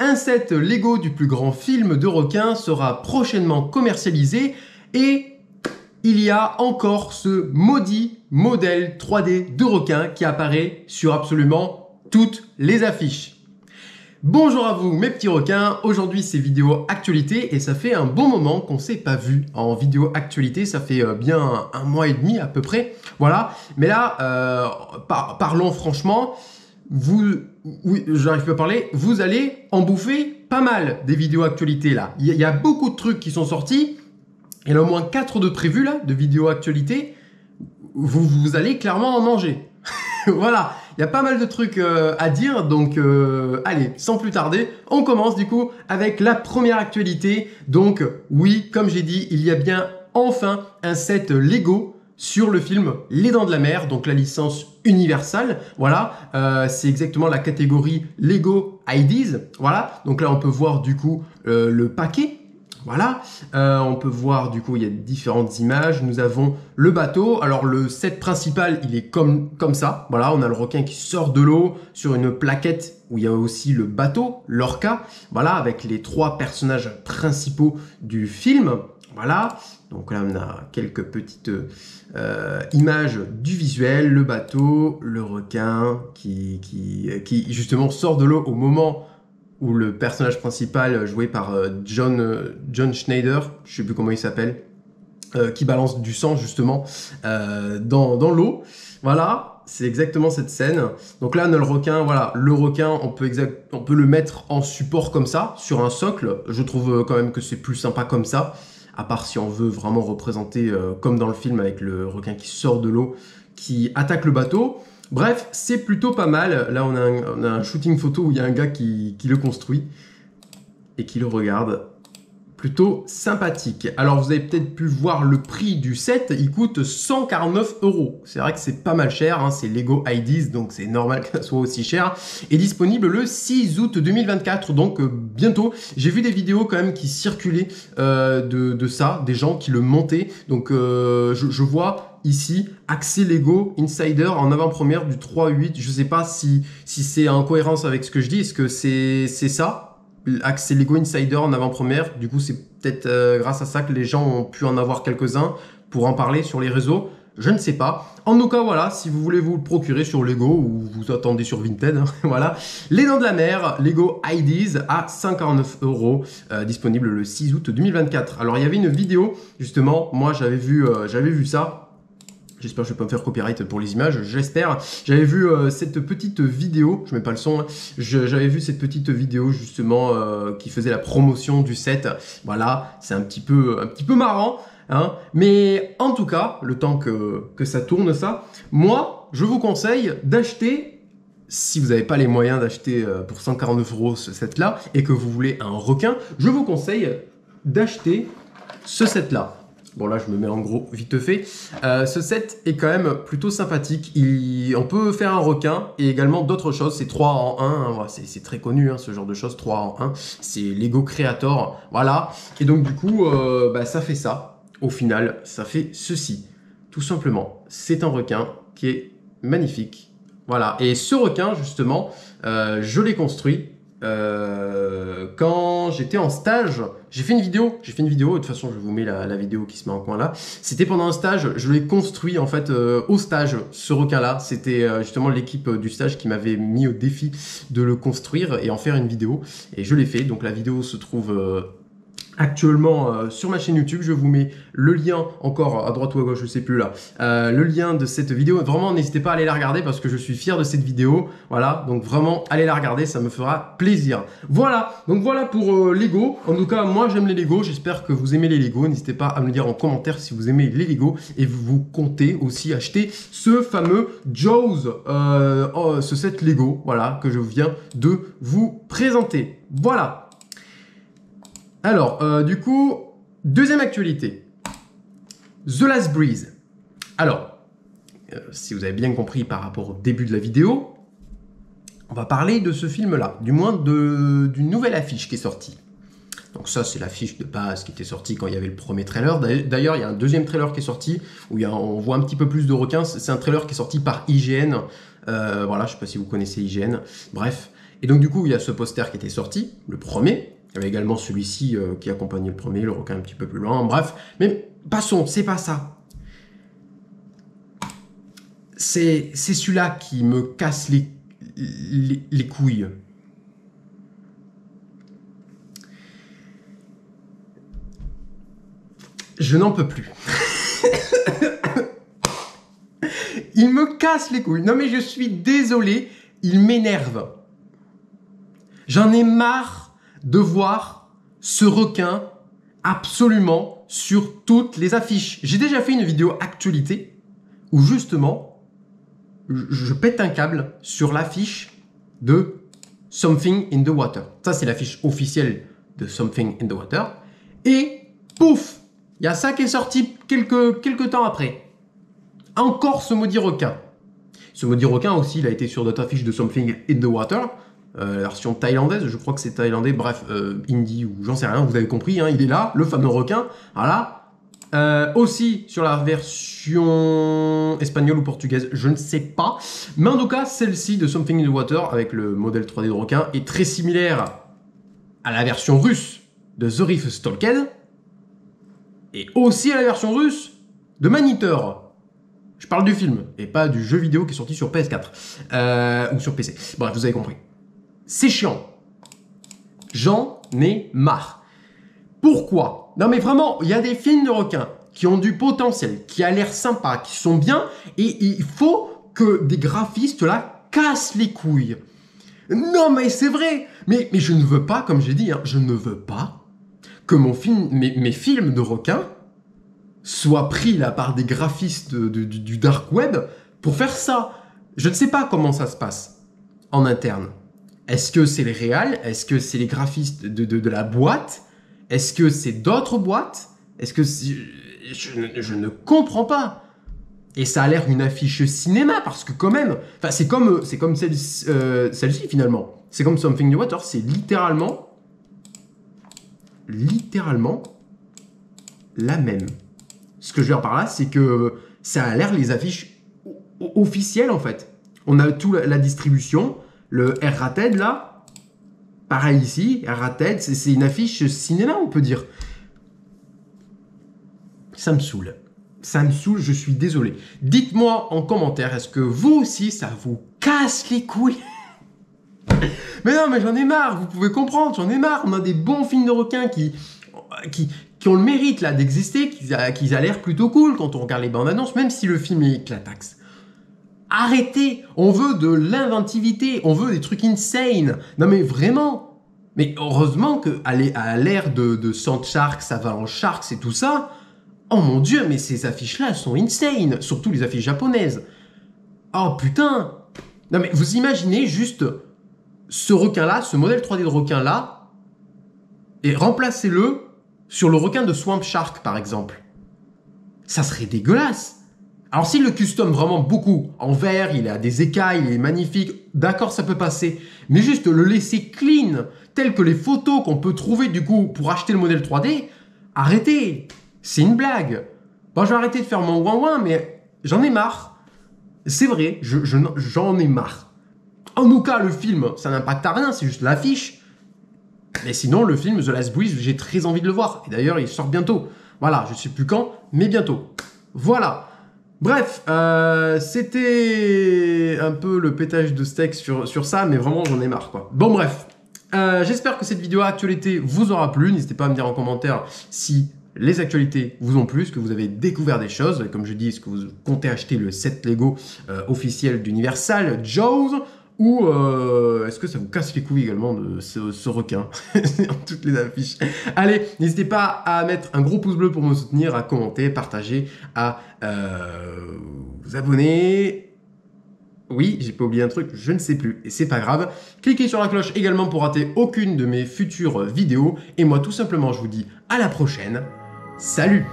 un set Lego du plus grand film de requin sera prochainement commercialisé et il y a encore ce maudit modèle 3D de requin qui apparaît sur absolument toutes les affiches. Bonjour à vous mes petits requins, aujourd'hui c'est vidéo actualité et ça fait un bon moment qu'on s'est pas vu en vidéo actualité, ça fait bien un mois et demi à peu près, voilà. Mais là, parlons franchement, oui, j'arrive pas à parler, vous allez en bouffer pas mal des vidéos actualité là. Il y a beaucoup de trucs qui sont sortis, il y en a au moins 4 de prévus là, de vidéos actualité, vous allez clairement en manger. Voilà, il y a pas mal de trucs à dire, donc allez, sans plus tarder, on commence du coup avec la première actualité. Donc oui, comme j'ai dit, il y a bien enfin un set Lego sur le film Les Dents de la Mer, donc la licence Universal, voilà, c'est exactement la catégorie Lego IDs, voilà, donc là on peut voir du coup le paquet. Voilà, on peut voir du coup il y a différentes images, nous avons le bateau, alors le set principal il est comme ça, voilà, on a le requin qui sort de l'eau sur une plaquette où il y a aussi le bateau, l'orca, voilà, avec les 3 personnages principaux du film, voilà, donc là on a quelques petites images du visuel, le bateau, le requin qui justement sort de l'eau au moment où le personnage principal joué par John Schneider, je sais plus comment il s'appelle, qui balance du sang justement dans l'eau. Voilà, c'est exactement cette scène. Donc là on a le requin, voilà, le requin on peut le mettre en support comme ça, sur un socle. Je trouve quand même que c'est plus sympa comme ça, à part si on veut vraiment représenter comme dans le film avec le requin qui sort de l'eau, qui attaque le bateau. Bref, c'est plutôt pas mal. Là, on a un shooting photo où il y a un gars qui le construit et qui le regarde. Plutôt sympathique. Alors, vous avez peut-être pu voir le prix du set. Il coûte 149 €. C'est vrai que c'est pas mal cher. Hein. C'est Lego IDs, donc c'est normal que ça soit aussi cher. Et disponible le 6 août 2024, donc bientôt. J'ai vu des vidéos quand même qui circulaient de ça, des gens qui le montaient. Donc, je vois ici, accès Lego Insider en avant-première du 3/8. Je sais pas si c'est en cohérence avec ce que je dis. Est-ce que c'est ça? Accès Lego Insider en avant-première. Du coup, c'est peut-être grâce à ça que les gens ont pu en avoir quelques-uns pour en parler sur les réseaux. Je ne sais pas. En tout cas, voilà, si vous voulez vous le procurer sur Lego ou vous attendez sur Vinted, hein, voilà. Les Dents de la Mer, Lego IDs à 149 €, disponible le 6 août 2024. Alors, il y avait une vidéo, justement, moi j'avais vu ça. J'espère que je vais pas me faire copyright pour les images, j'espère. J'avais vu cette petite vidéo, je mets pas le son, hein. J'avais vu cette petite vidéo justement qui faisait la promotion du set. Voilà, c'est un petit peu marrant, hein. Mais en tout cas, le temps que ça tourne ça, moi, je vous conseille d'acheter, si vous n'avez pas les moyens d'acheter pour 149 € ce set-là et que vous voulez un requin, je vous conseille d'acheter ce set-là. Bon là je me mets en gros vite fait. Ce set est quand même plutôt sympathique. On peut faire un requin et également d'autres choses. C'est 3 en 1. Hein. Voilà, c'est très connu hein, ce genre de choses. 3 en 1. C'est Lego Creator. Voilà. Et donc du coup ça fait ça. Au final ça fait ceci. Tout simplement. C'est un requin qui est magnifique. Voilà. Et ce requin justement je l'ai construit. Quand j'étais en stage, j'ai fait une vidéo, de toute façon je vous mets la vidéo qui se met en coin là, c'était pendant un stage, je l'ai construit en fait au stage, ce requin là, c'était justement l'équipe du stage qui m'avait mis au défi de le construire et en faire une vidéo, et je l'ai fait, donc la vidéo se trouve actuellement sur ma chaîne YouTube. Je vous mets le lien encore à droite ou à gauche, je sais plus là, le lien de cette vidéo. Vraiment n'hésitez pas à aller la regarder parce que je suis fier de cette vidéo. Voilà, donc vraiment allez la regarder, ça me fera plaisir. Voilà, donc voilà pour Lego. En tout cas moi j'aime les Lego, j'espère que vous aimez les Lego. N'hésitez pas à me le dire en commentaire si vous aimez les Lego et vous comptez aussi acheter ce fameux Jaws, ce set Lego, voilà, que je viens de vous présenter. Voilà. Alors, du coup, deuxième actualité. The Last Breeze. Alors, si vous avez bien compris par rapport au début de la vidéo, on va parler de ce film-là, du moins d'une nouvelle affiche qui est sortie. Donc ça, c'est l'affiche de base qui était sortie quand il y avait le premier trailer. D'ailleurs, il y a un deuxième trailer qui est sorti, où on voit un petit peu plus de requins. C'est un trailer qui est sorti par IGN. Voilà, je ne sais pas si vous connaissez IGN. Bref. Et donc du coup, il y a ce poster qui était sorti, le premier. Il y avait également celui-ci qui accompagnait le premier, le requin un petit peu plus loin, bref. Mais passons, c'est pas ça. C'est celui-là qui me casse les couilles. Je n'en peux plus. Il me casse les couilles. Non mais je suis désolé, il m'énerve. J'en ai marre de voir ce requin absolument sur toutes les affiches. J'ai déjà fait une vidéo actualité où justement, je pète un câble sur l'affiche de Something in the Water. Ça, c'est l'affiche officielle de Something in the Water. Et pouf, il y a ça qui est sorti quelques temps après. Encore ce maudit requin. Ce maudit requin aussi, il a été sur d'autres affiches de Something in the Water. La version thaïlandaise, je crois que c'est thaïlandais, bref, indie ou j'en sais rien, vous avez compris, hein, il est là, le fameux requin, voilà. Aussi sur la version espagnole ou portugaise, je ne sais pas. Mais en tout cas, celle-ci de Something in the Water, avec le modèle 3D de requin, est très similaire à la version russe de The Reef Stalked, et aussi à la version russe de Maniteur. Je parle du film, et pas du jeu vidéo qui est sorti sur PS4, ou sur PC. Bref, vous avez compris. C'est chiant. J'en ai marre. Pourquoi? Non mais vraiment, il y a des films de requins qui ont du potentiel, qui a l'air sympa, qui sont bien, et il faut que des graphistes là cassent les couilles. Non mais c'est vrai. Mais je ne veux pas, comme j'ai dit, hein, je ne veux pas que mes films de requins soient pris là par des graphistes du dark web pour faire ça. Je ne sais pas comment ça se passe en interne. Est-ce que c'est les réals? Est-ce que c'est les graphistes de la boîte? Est-ce que c'est d'autres boîtes? Est-ce que je ne comprends pas. Et ça a l'air une affiche cinéma parce que quand même, enfin c'est comme celle-ci finalement. C'est comme Something in the Water, c'est littéralement la même. Ce que je veux dire par là, c'est que ça a l'air les affiches officielles en fait. On a tout la distribution. Le R-Rated, là, pareil ici, R-Rated, c'est une affiche cinéma, on peut dire. Ça me saoule. Ça me saoule, je suis désolé. Dites-moi en commentaire, est-ce que vous aussi, ça vous casse les couilles? Mais non, mais j'en ai marre, vous pouvez comprendre, j'en ai marre. On a des bons films de requins qui ont le mérite, là, d'exister, qui a l'air plutôt cool quand on regarde les bandes annonces, même si le film est éclataxe. Arrêtez, on veut de l'inventivité, on veut des trucs insane. Non mais vraiment. Mais heureusement qu'à l'ère de Sand Sharks, Avalanche Sharks et tout ça, oh mon dieu, mais ces affiches-là sont insane, surtout les affiches japonaises. Oh putain. Non mais vous imaginez juste ce requin-là, ce modèle 3D de requin-là, et remplacez-le sur le requin de Swamp Shark par exemple. Ça serait dégueulasse. Alors s'il le custom vraiment beaucoup, en vert, il a des écailles, il est magnifique, d'accord ça peut passer, mais juste le laisser clean, tel que les photos qu'on peut trouver du coup pour acheter le modèle 3D, arrêtez, c'est une blague. Bon je vais arrêter de faire mon ouin-ouin, mais j'en ai marre. C'est vrai, j'en ai marre. En tout cas le film, ça n'impacte à rien, c'est juste l'affiche. Mais sinon le film The Last Breeze, j'ai très envie de le voir, et d'ailleurs il sort bientôt. Voilà, je ne sais plus quand, mais bientôt. Voilà. Bref, c'était un peu le pétage de steak sur ça, mais vraiment j'en ai marre quoi. Bon bref, j'espère que cette vidéo actualité vous aura plu. N'hésitez pas à me dire en commentaire si les actualités vous ont plu, est-ce que vous avez découvert des choses. Comme je dis, est-ce que vous comptez acheter le set Lego officiel d'Universal Jaws, ou est-ce que ça vous casse les couilles également de ce requin dans toutes les affiches. Allez, n'hésitez pas à mettre un gros pouce bleu pour me soutenir, à commenter, partager, à vous abonner. Oui, j'ai pas oublié un truc, je ne sais plus, et c'est pas grave. Cliquez sur la cloche également pour rater aucune de mes futures vidéos. Et moi, tout simplement, je vous dis à la prochaine. Salut!